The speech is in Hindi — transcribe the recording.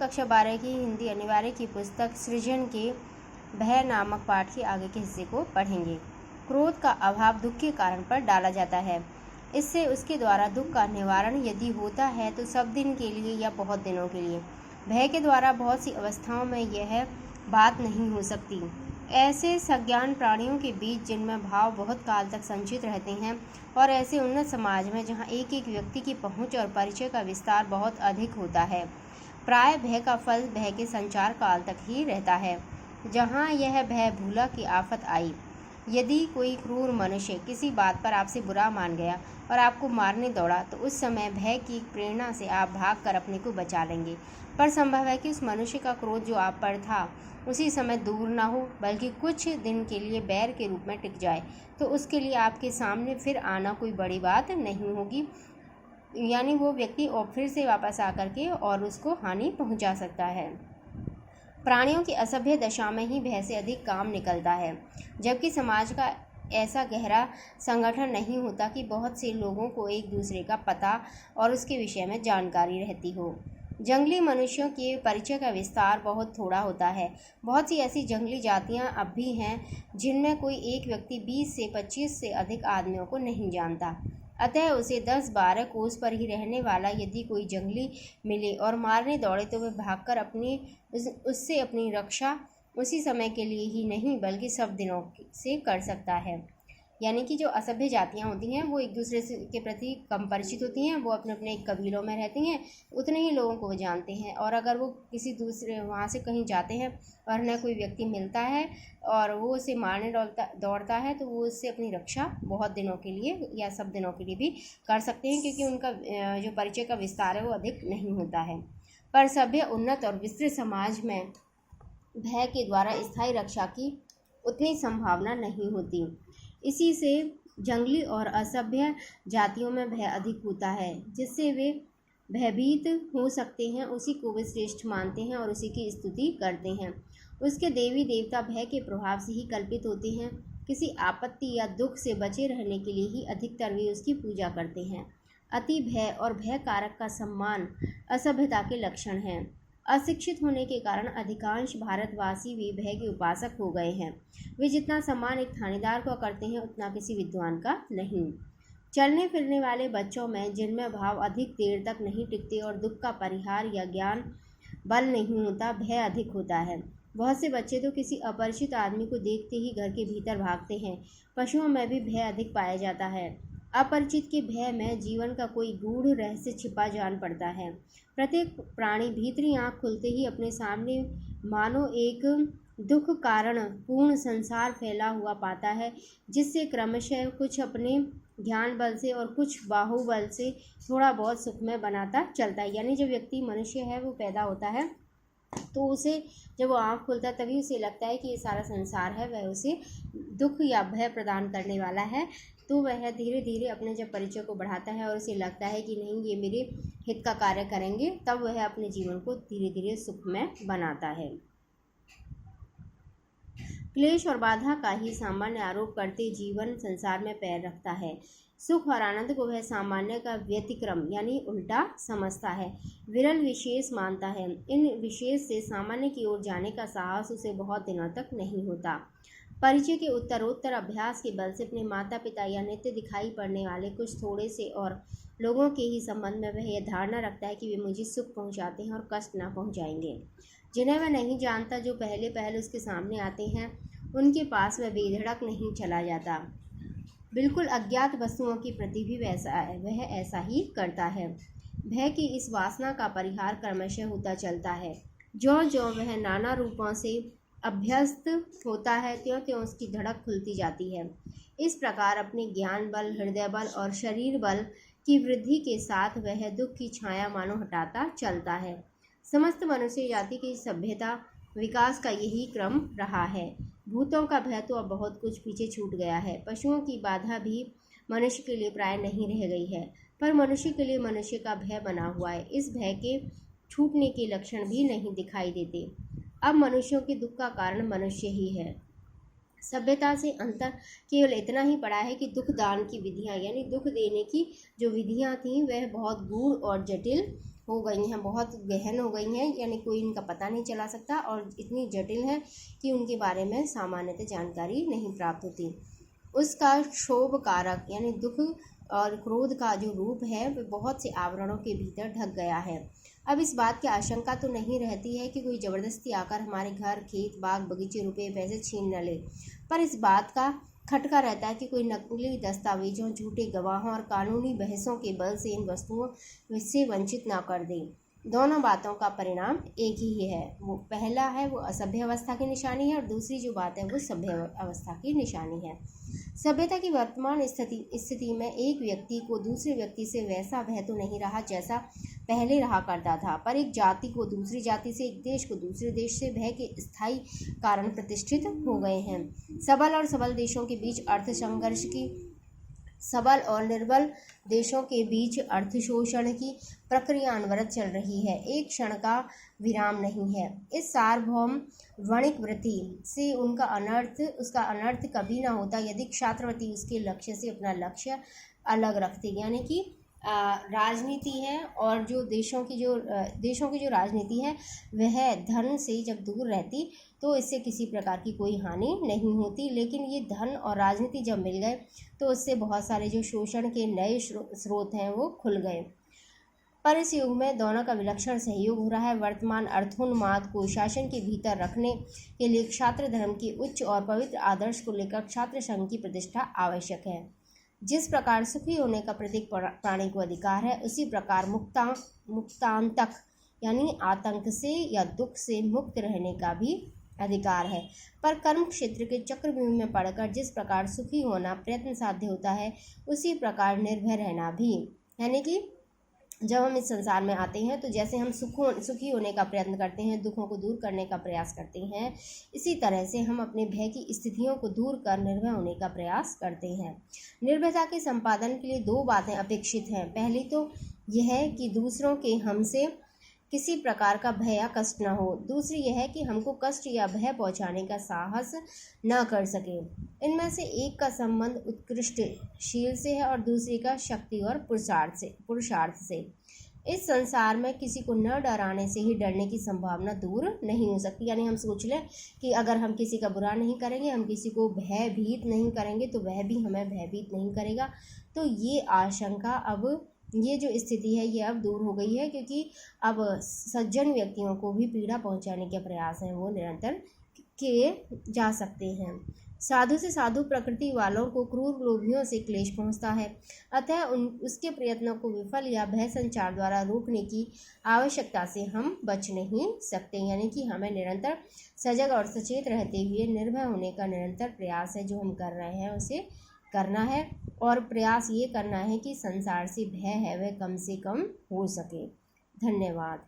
कक्षा 12 की हिंदी अनिवार्य की पुस्तक सृजन के भय नामक पाठ के आगे के हिस्से को पढ़ेंगे। क्रोध का अभाव दुख के कारण पर डाला जाता है। इससे उसके द्वारा दुख का निवारण यदि होता है तो सब दिन के लिए या बहुत दिनों के लिए। भय के द्वारा बहुत सी अवस्थाओं में यह बात नहीं हो सकती। ऐसे सज्ञान प्राणियों के बीच जिनमें भाव बहुत काल तक संचित रहते हैं और ऐसे उन्नत समाज में जहाँ एक एक व्यक्ति की पहुँच और परिचय का विस्तार बहुत अधिक होता है, प्राय भय का फल भय के संचार काल तक ही रहता है। जहाँ यह भय भूला की आफत आई, यदि कोई क्रूर मनुष्य किसी बात पर आपसे बुरा मान गया और आपको मारने दौड़ा तो उस समय भय की प्रेरणा से आप भागकर अपने को बचा लेंगे। पर संभव है कि उस मनुष्य का क्रोध जो आप पर था उसी समय दूर ना हो, बल्कि कुछ दिन के लिए बैर के रूप में टिक जाए, तो उसके लिए आपके सामने फिर आना कोई बड़ी बात नहीं होगी। यानी वो व्यक्ति और फिर से वापस आकर के और उसको हानि पहुंचा सकता है। प्राणियों की असभ्य दशा में ही भय से अधिक काम निकलता है, जबकि समाज का ऐसा गहरा संगठन नहीं होता कि बहुत से लोगों को एक दूसरे का पता और उसके विषय में जानकारी रहती हो। जंगली मनुष्यों के परिचय का विस्तार बहुत थोड़ा होता है। बहुत सी ऐसी जंगली जातियां अब भी हैं जिनमें कोई एक व्यक्ति 20 से 25 से अधिक आदमियों को नहीं जानता। अतः उसे 10-12 कोस पर ही रहने वाला यदि कोई जंगली मिले और मारने दौड़े तो वह भागकर उससे अपनी रक्षा उसी समय के लिए ही नहीं बल्कि सब दिनों से कर सकता है। यानी कि जो असभ्य जातियाँ होती हैं वो एक दूसरे से के प्रति कम परिचित होती हैं, वो अपने अपने कबीलों में रहती हैं, उतने ही लोगों को वो जानते हैं। और अगर वो किसी दूसरे वहाँ से कहीं जाते हैं और उन्हें कोई व्यक्ति मिलता है और वो उसे मारने दौड़ता है तो वो उससे अपनी रक्षा बहुत दिनों के लिए या सब दिनों के लिए भी कर सकते हैं, क्योंकि उनका जो परिचय का विस्तार है वो अधिक नहीं होता है। पर सभ्य, उन्नत और विस्तृत समाज में भय के द्वारा स्थायी रक्षा की उतनी संभावना नहीं होती। इसी से जंगली और असभ्य जातियों में भय अधिक होता है। जिससे वे भयभीत हो सकते हैं उसी को वे श्रेष्ठ मानते हैं और उसी की स्तुति करते हैं। उसके देवी देवता भय के प्रभाव से ही कल्पित होते हैं। किसी आपत्ति या दुख से बचे रहने के लिए ही अधिकतर वे उसकी पूजा करते हैं। अति भय और भय कारक का सम्मान असभ्यता के लक्षण हैं। अशिक्षित होने के कारण अधिकांश भारतवासी वे भय के उपासक हो गए हैं। वे जितना सम्मान एक थानेदार को करते हैं उतना किसी विद्वान का नहीं। चलने फिरने वाले बच्चों में जिनमें भाव अधिक देर तक नहीं टिकते और दुख का परिहार या ज्ञान बल नहीं होता, भय अधिक होता है। बहुत से बच्चे तो किसी अपरिचित आदमी को देखते ही घर के भीतर भागते हैं। पशुओं में भी भय अधिक पाया जाता है। अपरिचित के भय में जीवन का कोई गूढ़ रहस्य छिपा जान पड़ता है। प्रत्येक प्राणी भीतरी आँख खुलते ही अपने सामने मानो एक दुख कारण पूर्ण संसार फैला हुआ पाता है, जिससे क्रमशः कुछ अपने ज्ञान बल से और कुछ बाहुबल से थोड़ा बहुत सुखमय बनाता चलता है। यानी जो व्यक्ति मनुष्य है वो पैदा होता है तो उसे जब वो आँख खुलता है तभी उसे लगता है कि ये सारा संसार है वह उसे दुख या भय प्रदान करने वाला है। तो वह धीरे धीरे अपने जब परिचय को बढ़ाता है और उसे लगता है कि नहीं ये मेरे हित का कार्य करेंगे, तब वह अपने जीवन को धीरे धीरे सुखमय बनाता है। क्लेश और बाधा का ही सामान्य आरोप करते जीवन संसार में पैर रखता है। सुख और आनंद को वह सामान्य का व्यतिक्रम यानी उल्टा समझता है, विरल विशेष मानता है। इन विशेष से सामान्य की ओर जाने का साहस उसे बहुत दिनों तक नहीं होता। परिचय के उत्तरोत्तर अभ्यास के बल से अपने माता पिता या नित्य दिखाई पड़ने वाले कुछ थोड़े से और लोगों के ही संबंध में वह यह धारणा रखता है कि वे मुझे सुख पहुंचाते हैं और कष्ट ना पहुंचाएंगे। जिन्हें वह नहीं जानता, जो पहले पहल उसके सामने आते हैं, उनके पास वह बेधड़क नहीं चला जाता। बिल्कुल अज्ञात वस्तुओं के प्रति भी वह ऐसा ही करता है। भय की इस वासना का परिहार क्रमशः होता चलता है। ज्यों ज्यों वह नाना रूपों से अभ्यस्त होता है त्यों त्यों उसकी धड़क खुलती जाती है। इस प्रकार अपने ज्ञान बल, हृदय बल और शरीर बल की वृद्धि के साथ वह दुख की छाया मानो हटाता चलता है। समस्त मनुष्य जाति की सभ्यता विकास का यही क्रम रहा है। भूतों का भय तो अब बहुत कुछ पीछे छूट गया है। पशुओं की बाधा भी मनुष्य के लिए प्राय नहीं रह गई है, पर मनुष्य के लिए मनुष्य का भय बना हुआ है। इस भय के छूटने के लक्षण भी नहीं दिखाई देते। अब मनुष्यों के दुख का कारण मनुष्य ही है। सभ्यता से अंतर केवल इतना ही पड़ा है कि दुख दान की विधियाँ यानी दुख देने की जो विधियाँ थीं वह बहुत गूढ़ और जटिल हो गई हैं, बहुत गहन हो गई हैं, यानी कोई इनका पता नहीं चला सकता और इतनी जटिल है कि उनके बारे में सामान्यतः जानकारी नहीं प्राप्त होती। उसका क्षोभ कारक यानी दुख और क्रोध का जो रूप है वह बहुत से आवरणों के भीतर ढक गया है। अब इस बात की आशंका तो नहीं रहती है कि कोई ज़बरदस्ती आकर हमारे घर, खेत, बाग, बगीचे, रुपये, पैसे छीन न ले, पर इस बात का खटका रहता है कि कोई नकली दस्तावेजों, झूठे गवाहों और कानूनी बहसों के बल से इन वस्तुओं से वंचित ना कर दे। दोनों बातों का परिणाम एक ही है। वो पहला है वो असभ्य अवस्था की निशानी है और दूसरी जो बात है वो सभ्य अवस्था की निशानी है। सभ्यता की वर्तमान स्थिति में एक व्यक्ति को दूसरे व्यक्ति से वैसा भय तो नहीं रहा जैसा पहले रहा करता था, पर एक जाति को दूसरी जाति से, एक देश को दूसरे देश से भय के स्थायी कारण प्रतिष्ठित हो गए हैं। सबल और सबल देशों के बीच अर्थ संघर्ष की, सबल और निर्बल देशों के बीच अर्थ शोषण की प्रक्रिया अनवरत चल रही है, एक क्षण का विराम नहीं है। इस सार्वभौम वणिक वृत्ति से उसका अनर्थ कभी ना होता यदि क्षात्रवती उसके लक्ष्य से अपना लक्ष्य अलग रखते। यानी कि राजनीति है और जो देशों की जो राजनीति है वह धन से जब दूर रहती तो इससे किसी प्रकार की कोई हानि नहीं होती, लेकिन ये धन और राजनीति जब मिल गए तो उससे बहुत सारे जो शोषण के नए स्रोत हैं वो खुल गए। पर इस युग में दोनों का विलक्षण सहयोग हो रहा है। वर्तमान अर्थोन्माद को शासन के भीतर रखने के लिए छात्र धर्म के उच्च और पवित्र आदर्श को लेकर छात्र संघ की प्रतिष्ठा आवश्यक है। जिस प्रकार सुखी होने का प्रत्येक प्राणी को अधिकार है, उसी प्रकार मुक्तांतक यानी आतंक से या दुख से मुक्त रहने का भी अधिकार है। पर कर्म क्षेत्र के चक्रव्यूह में पड़कर जिस प्रकार सुखी होना प्रयत्न साध्य होता है, उसी प्रकार निर्भय रहना भी। यानी कि जब हम इस संसार में आते हैं तो जैसे हम सुखी होने का प्रयत्न करते हैं, दुखों को दूर करने का प्रयास करते हैं, इसी तरह से हम अपने भय की स्थितियों को दूर कर निर्भय होने का प्रयास करते हैं। निर्भयता के संपादन के लिए दो बातें अपेक्षित हैं। पहली तो यह है कि दूसरों के हमसे किसी प्रकार का भय या कष्ट न हो, दूसरी यह है कि हमको कष्ट या भय पहुंचाने का साहस न कर सके। इनमें से एक का संबंध उत्कृष्टशील से है और दूसरी का शक्ति और पुरुषार्थ से। इस संसार में किसी को न डराने से ही डरने की संभावना दूर नहीं हो सकती। यानी हम सोच लें कि अगर हम किसी का बुरा नहीं करेंगे, हम किसी को भयभीत नहीं करेंगे तो वह भी हमें भयभीत नहीं करेगा। तो ये आशंका ये जो स्थिति है ये अब दूर हो गई है, क्योंकि अब सज्जन व्यक्तियों को भी पीड़ा पहुंचाने के प्रयास हैं वो निरंतर किए जा सकते हैं। साधु से साधु प्रकृति वालों को क्रूर लोभियों से क्लेश पहुंचता है, अतः उसके प्रयत्नों को विफल या भय संचार द्वारा रोकने की आवश्यकता से हम बच नहीं सकते। यानी कि हमें निरंतर सजग और सचेत रहते हुए निर्भय होने का निरंतर प्रयास है जो हम कर रहे हैं उसे करना है, और प्रयास ये करना है कि संसार से भय है वह कम से कम हो सके। धन्यवाद।